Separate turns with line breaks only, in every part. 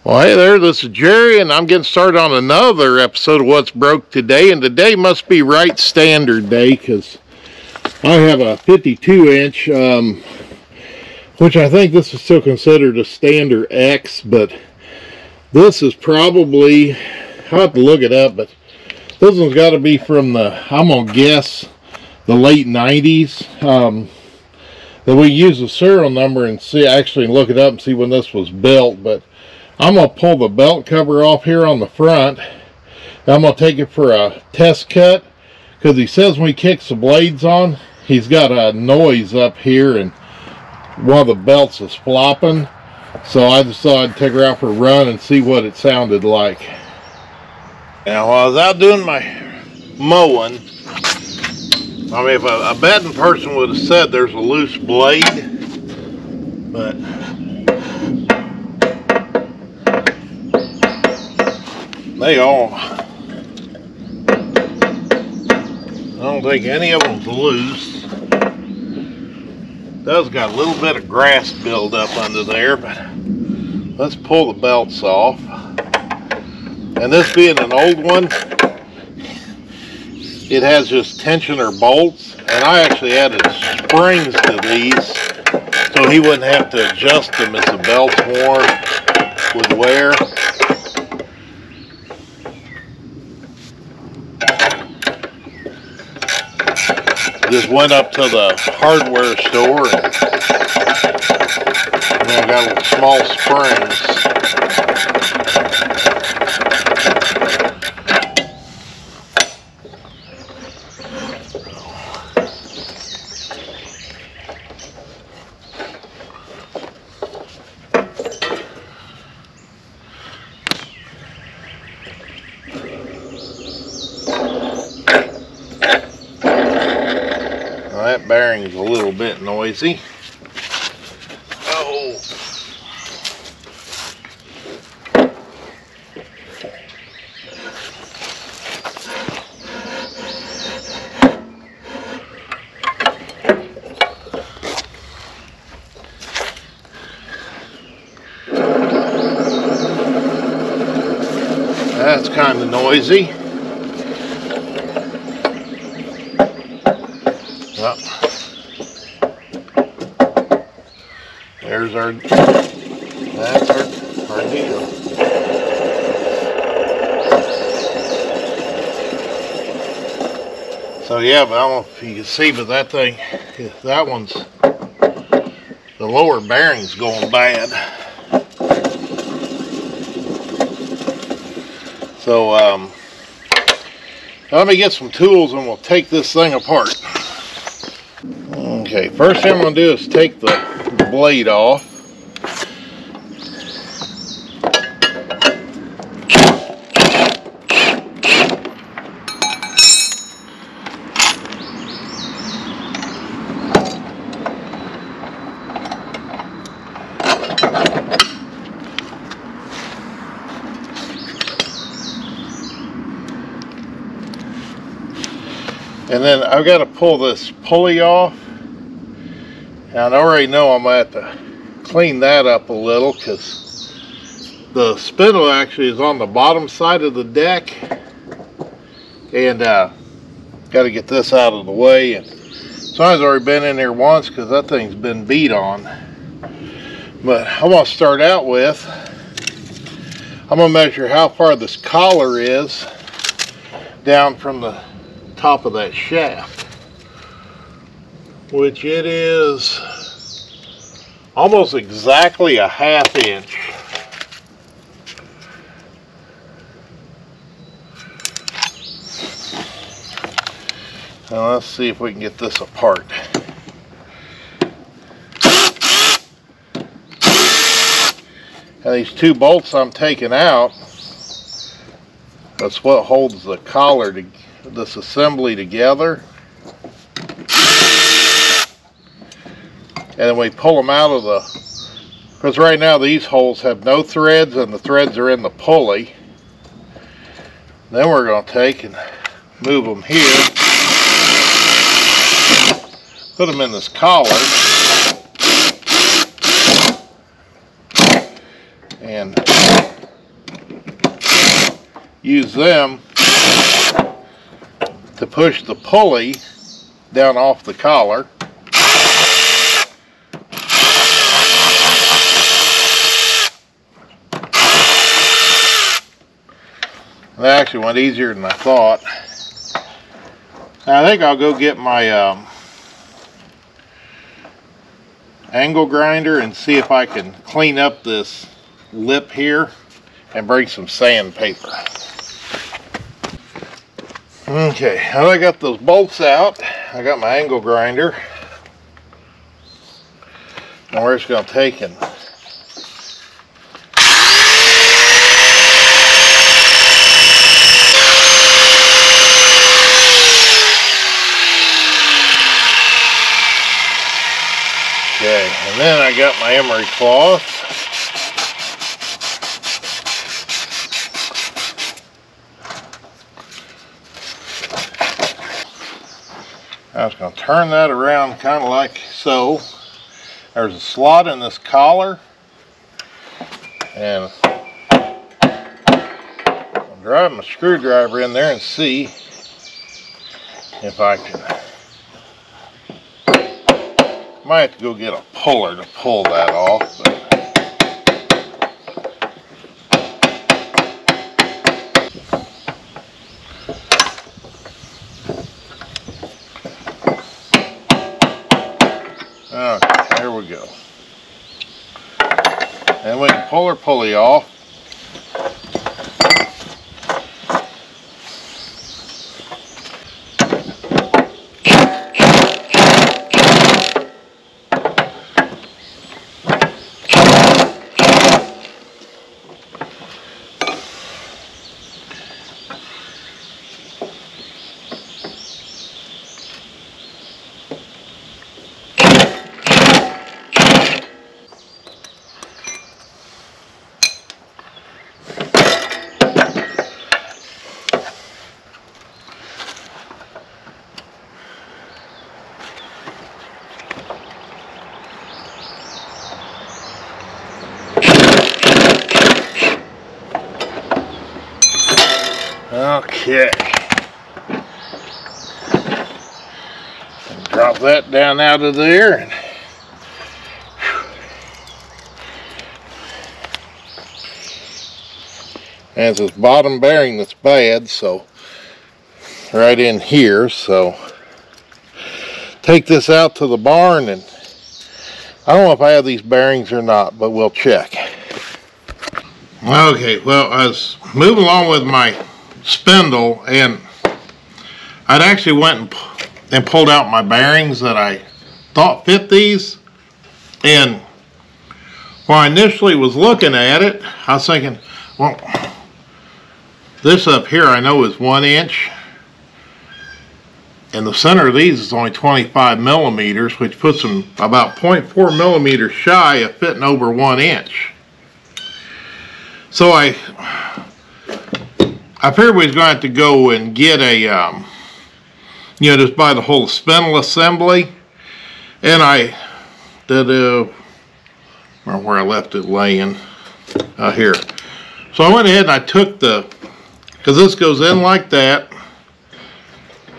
Well, hey there, this is Jerry, and I'm getting started on another episode of What's Broke Today. And today must be Wright Standet Day, because I have a 52-inch, which I think this is still considered a Standard X, but this is probably, I'll have to look it up, but this one's got to be from the, I'm going to guess, the late 90s. That we use the serial number and see, actually look it up and see when this was built, but I'm going to pull the belt cover off here on the front. I'm going to take it for a test cut, because he says when he kicks the blades on, he's got a noise up here and one of the belts is flopping. So I just thought I'd take her out for a run and see what it sounded like. Now while I was out doing my mowing, I mean, if a betting person would have said there's a loose blade, but they all, I don't think any of them's loose. It does got a little bit of grass build up under there, but let's pull the belts off. And this being an old one, it has just tensioner bolts, and I actually added springs to these so he wouldn't have to adjust them as the belts would wear. Just went up to the hardware store and I got little small springs. That bearing's a little bit noisy. Oh. That's kind of noisy. Well, there's that's our deal. So yeah, but I don't know if you can see, but that thing, that one's, the lower bearing's going bad. So let me get some tools and we'll take this thing apart. Okay, first thing I'm going to do is take the blade off. And then I've got to pull this pulley off. Now I already know I'm going to have to clean that up a little, because the spindle actually is on the bottom side of the deck, and got to get this out of the way. And so I've already been in here once because that thing's been beat on. But I'm going to start out with, I'm going to measure how far this collar is down from the top of that shaft, which it is almost exactly a ½ inch. Now let's see if we can get this apart. Now these two bolts I'm taking out, that's what holds the collar, this assembly together. And then we pull them out of the, because right now these holes have no threads and the threads are in the pulley. Then we're going to take and move them here, put them in this collar, and use them to push the pulley down off the collar. That actually went easier than I thought. Now I think I'll go get my angle grinder and see if I can clean up this lip here and bring some sandpaper. Okay, now I got those bolts out. I got my angle grinder. And we're just going to take and okay, and then I got my emery cloth. I was going to turn that around kind of like so. There's a slot in this collar, and I'll drive my screwdriver in there and see if I can. Might have to go get a puller to pull that off. But okay, there we go. And we can pull our pulley off. Okay. And drop that down out of there. And it's this bottom bearing that's bad, so right in here. So take this out to the barn, and I don't know if I have these bearings or not, but we'll check. Okay, well, I was moving along with my spindle, and I'd actually went and pulled out my bearings that I thought fit these. And when I initially was looking at it, I was thinking, well, this up here I know is 1 inch, and the center of these is only 25 millimeters, which puts them about 0.4 millimeters shy of fitting over 1 inch. So I figured we was going to have to go and get a, you know, just buy the whole spindle assembly. And I did, where I left it laying, here. So I went ahead and I took the, because this goes in like that,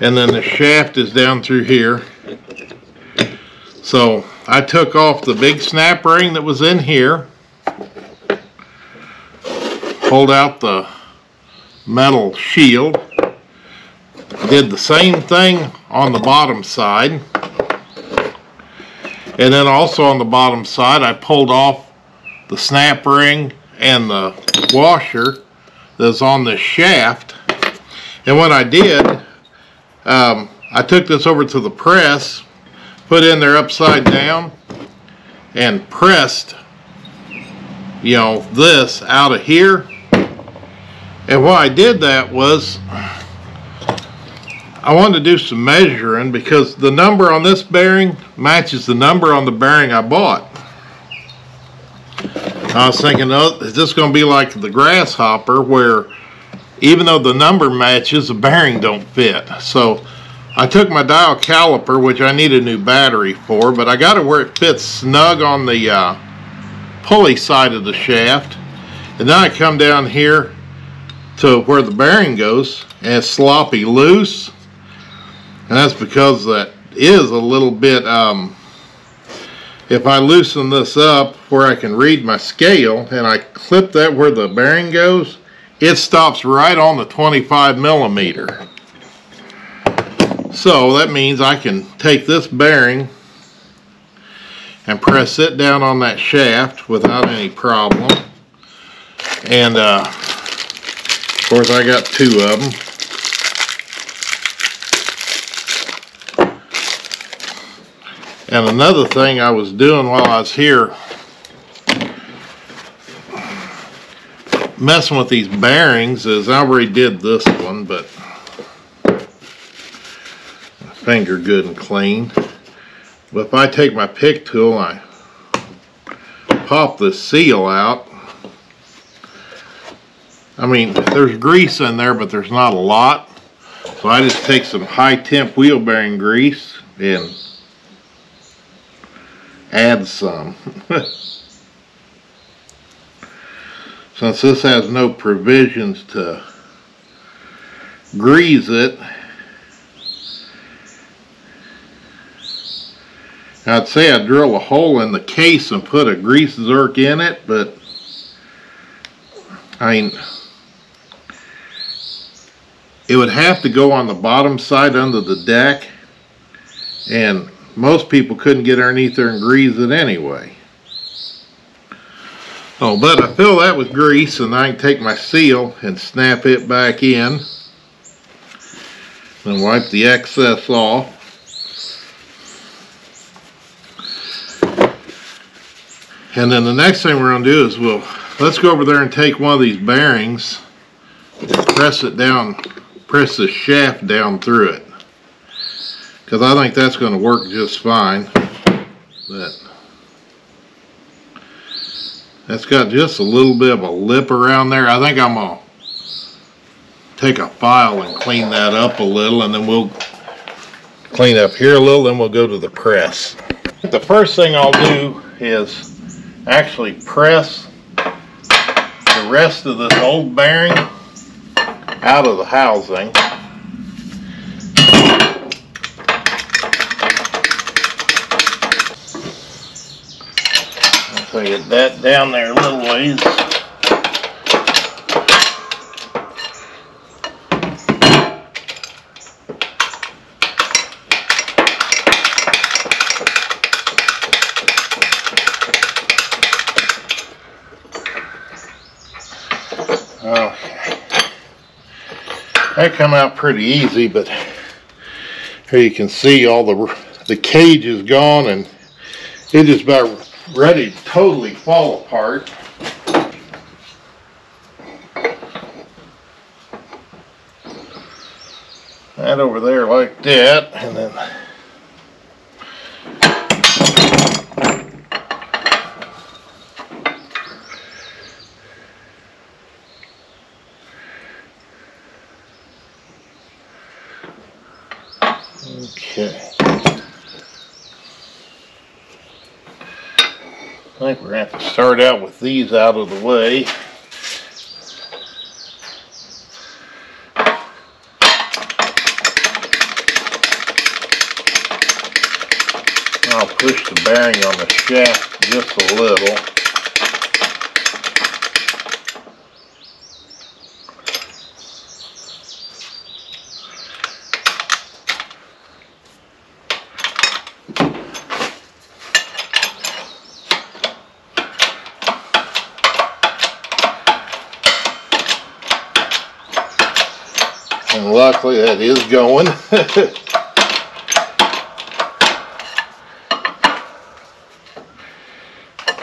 and then the shaft is down through here. So I took off the big snap ring that was in here, pulled out the metal shield, did the same thing on the bottom side, and then also on the bottom side I pulled off the snap ring and the washer that's on the shaft. And what I did, I took this over to the press, put in there upside down, and pressed, you know, this out of here. And why I did that was I wanted to do some measuring, because the number on this bearing matches the number on the bearing I bought. I was thinking, oh, is this going to be like the grasshopper, where even though the number matches, the bearing don't fit? So I took my dial caliper, which I need a new battery for, but I got it where it fits snug on the pulley side of the shaft. And then I come down here to where the bearing goes, and it's sloppy loose, and that's because that is a little bit, if I loosen this up where I can read my scale and I clip that where the bearing goes, it stops right on the 25 millimeter. So that means I can take this bearing and press it down on that shaft without any problem. And of course I got two of them. And another thing I was doing while I was here, messing with these bearings, is I already did this one, but my finger good and clean. But if I take my pick tool and I pop the seal out, I mean, there's grease in there, but there's not a lot. So I just take some high temp wheel bearing grease and add some. Since this has no provisions to grease it, I'd say I'd drill a hole in the case and put a grease zerk in it, but I mean, it would have to go on the bottom side under the deck, and most people couldn't get underneath there and grease it anyway. Oh, but I fill that with grease, and I can take my seal and snap it back in and wipe the excess off. And then the next thing we're going to do is let's go over there and take one of these bearings and press it down, press the shaft down through it, because I think that's going to work just fine. But that's got just a little bit of a lip around there. I think I'm going to take a file and clean that up a little, and then we'll clean up here a little, then we'll go to the press. The first thing I'll do is actually press the rest of this old bearing out of the housing. So I get that down there a little ways. Okay. That come out pretty easy, but here you can see all the cage is gone, and it's just about ready to totally fall apart. That over there like that, and then okay. I think we're going to have to start out with these out of the way. I'll push the bearing on the shaft just a little. And luckily that is going.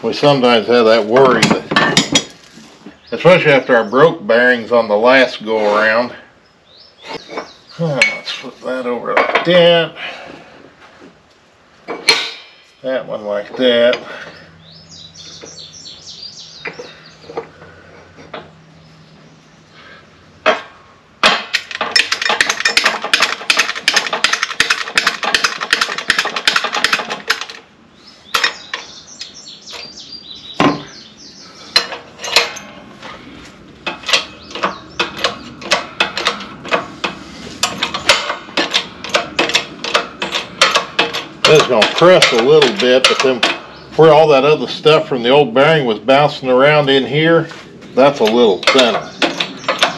We sometimes have that worry, that, especially after I broke bearings on the last go around. Let's flip that over like that. That one like that. just going to press a little bit, but then where all that other stuff from the old bearing was bouncing around in here, that's a little thinner.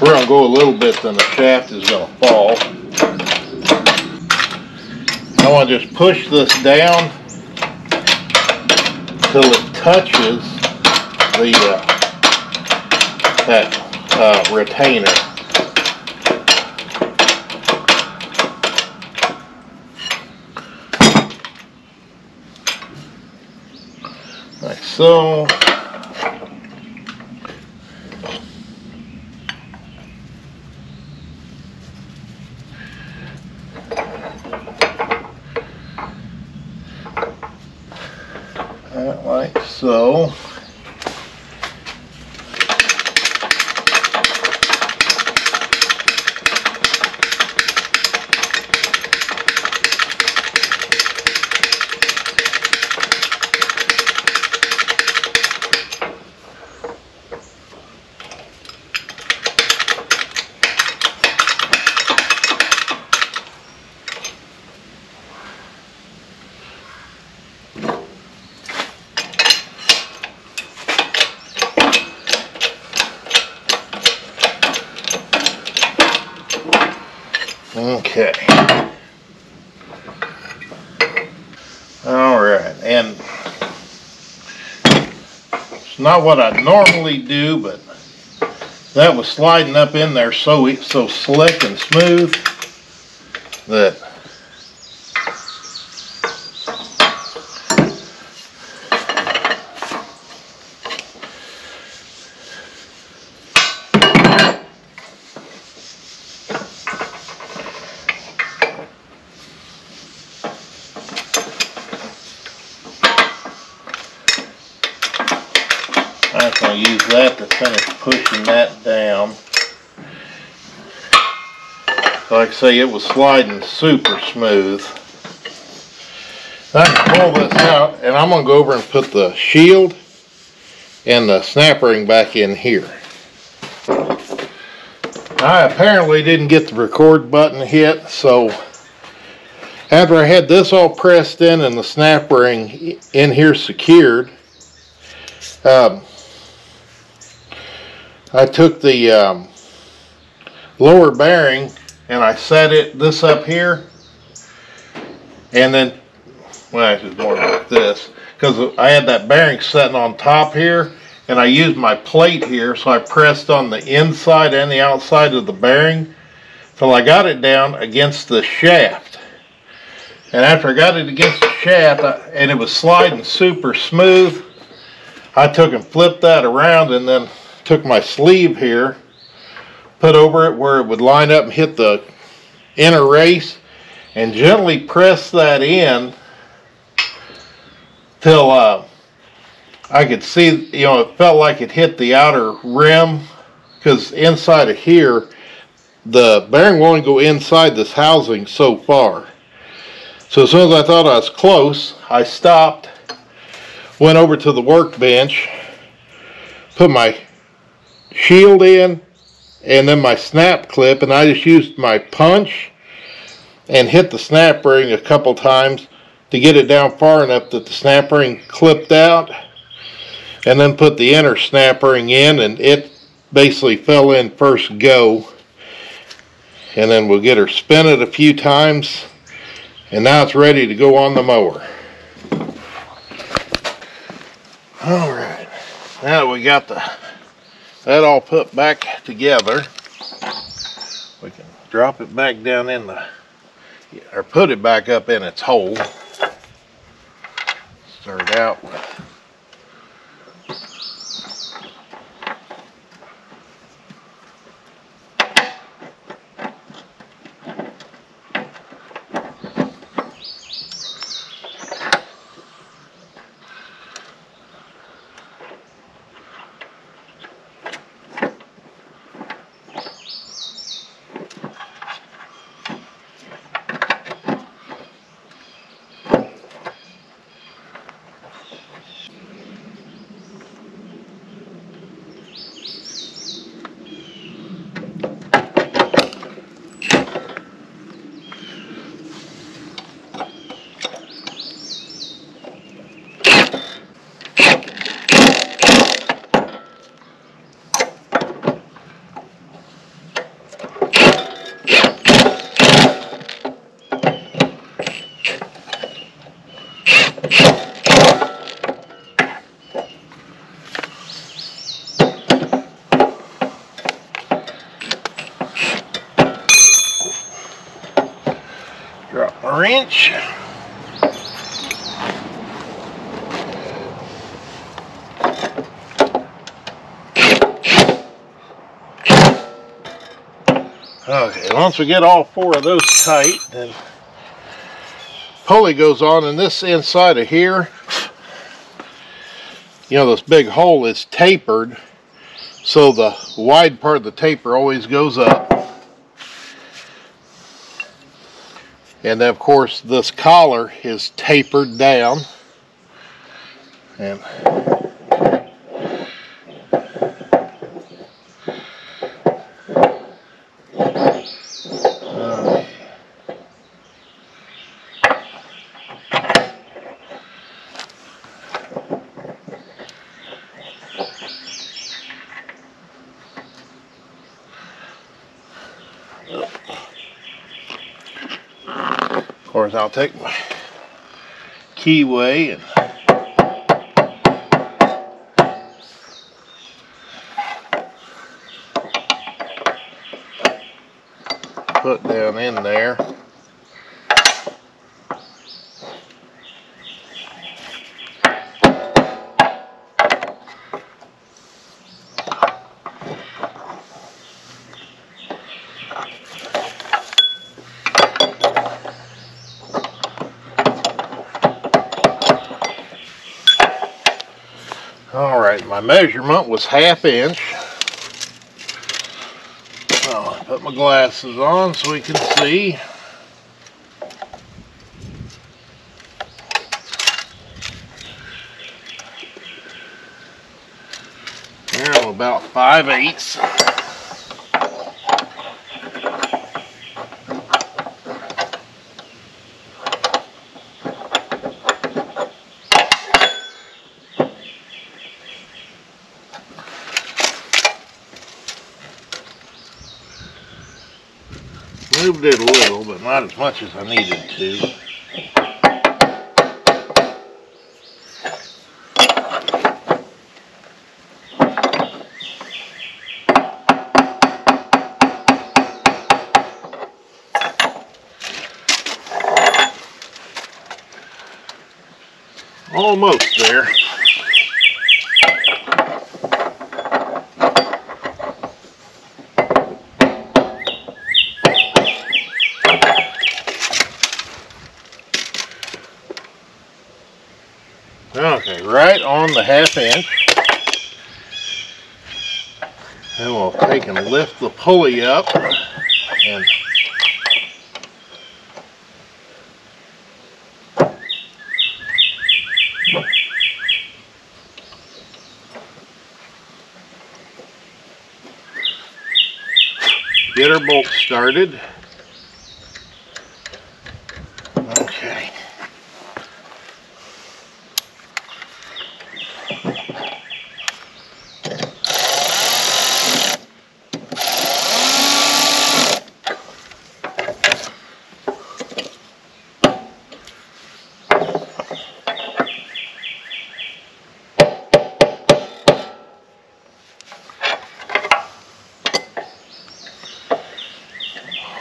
We're going to go a little bit, then the shaft is going to fall. I want to just push this down till it touches the that retainer. Like so. Like so. Okay. All right, and it's not what I normally do, but that was sliding up in there so slick and smooth that I'm going to use that to finish pushing that down. Like I say, it was sliding super smooth. I can pull this out, and I'm going to go over and put the shield and the snap ring back in here. I apparently didn't get the record button hit, so after I had this all pressed in and the snap ring in here secured, I took the lower bearing and I set this up here, and then, well, actually more like this, because I had that bearing sitting on top here, and I used my plate here, so I pressed on the inside and the outside of the bearing till I got it down against the shaft. And after I got it against the shaft, and it was sliding super smooth, I took and flipped that around, and then took my sleeve here, put over it where it would line up and hit the inner race, and gently press that in till I could see, you know, it felt like it hit the outer rim, because inside of here, the bearing will only go inside this housing so far. So as soon as I thought I was close, I stopped, went over to the workbench, put my shield in, and then my snap clip, and I just used my punch and hit the snap ring a couple times to get it down far enough that the snap ring clipped out, and then put the inner snap ring in, and it basically fell in first go. And then we'll get her spin it a few times, and now it's ready to go on the mower. All right, now that we got that all put back together, we can drop it back down in or put it back up in its hole. Start out with inch. Okay, once we get all 4 of those tight, then pulley goes on, and this inside of here, you know, this big hole is tapered, so the wide part of the taper always goes up. And then of course this collar is tapered down. And of course I'll take my keyway and put down in there. Alright, my measurement was 1/2 inch. So I put my glasses on so we can see. Here I'm about 5/8. Moved it a little, but not as much as I needed to. Almost there. Okay, right on the 1/2 inch. Then we'll take and lift the pulley up and get our bolt started. Okay.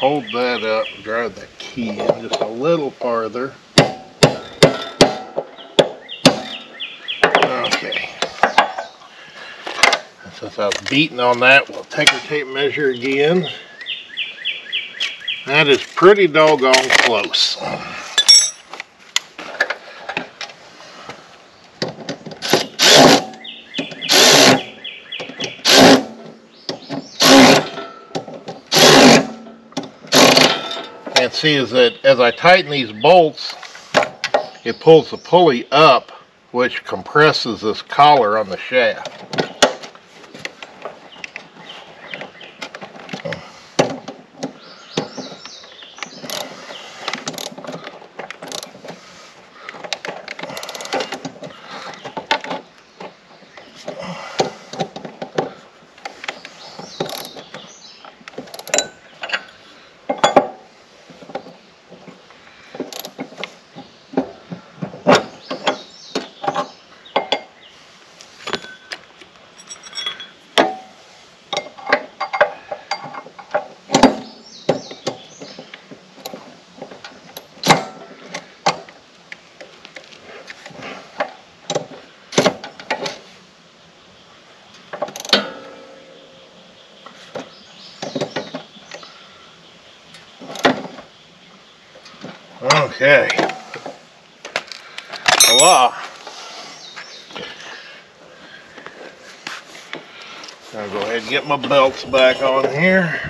Hold that up and drive that key in just a little farther. Okay. And since I was beating on that, we'll take our tape measure again. That is pretty doggone close. And see is that as I tighten these bolts, it pulls the pulley up, which compresses this collar on the shaft. Okay. Voila. I'll go ahead and get my belts back on here.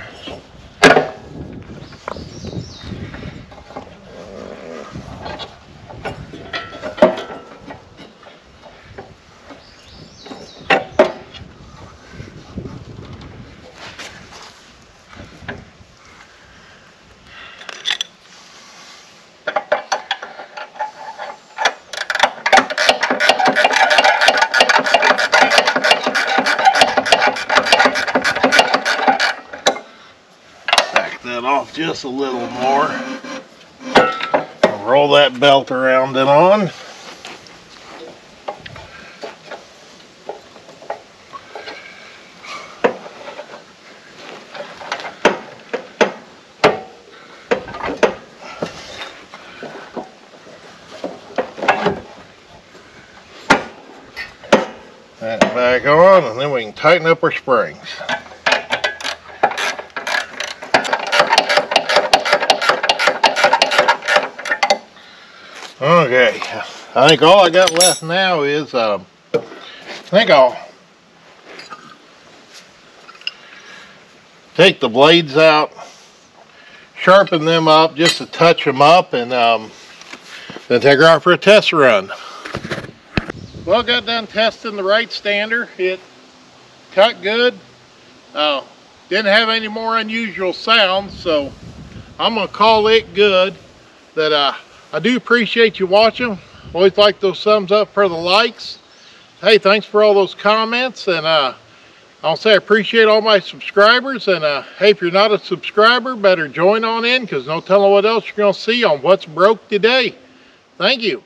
That off just a little more. Roll that belt around and on. That back on, and then we can tighten up our springs. Okay, I think all I got left now is, I think I'll take the blades out, sharpen them up just to touch them up, and then take her out for a test run. Well, got done testing the Wright Standet. It cut good. Didn't have any more unusual sounds, so I'm going to call it good. That I do appreciate you watching. Always like those thumbs up for the likes. Hey, thanks for all those comments, and I'll say I appreciate all my subscribers, and hey, if you're not a subscriber, better join on in, because no telling what else you're going to see on What's Broke Today. Thank you.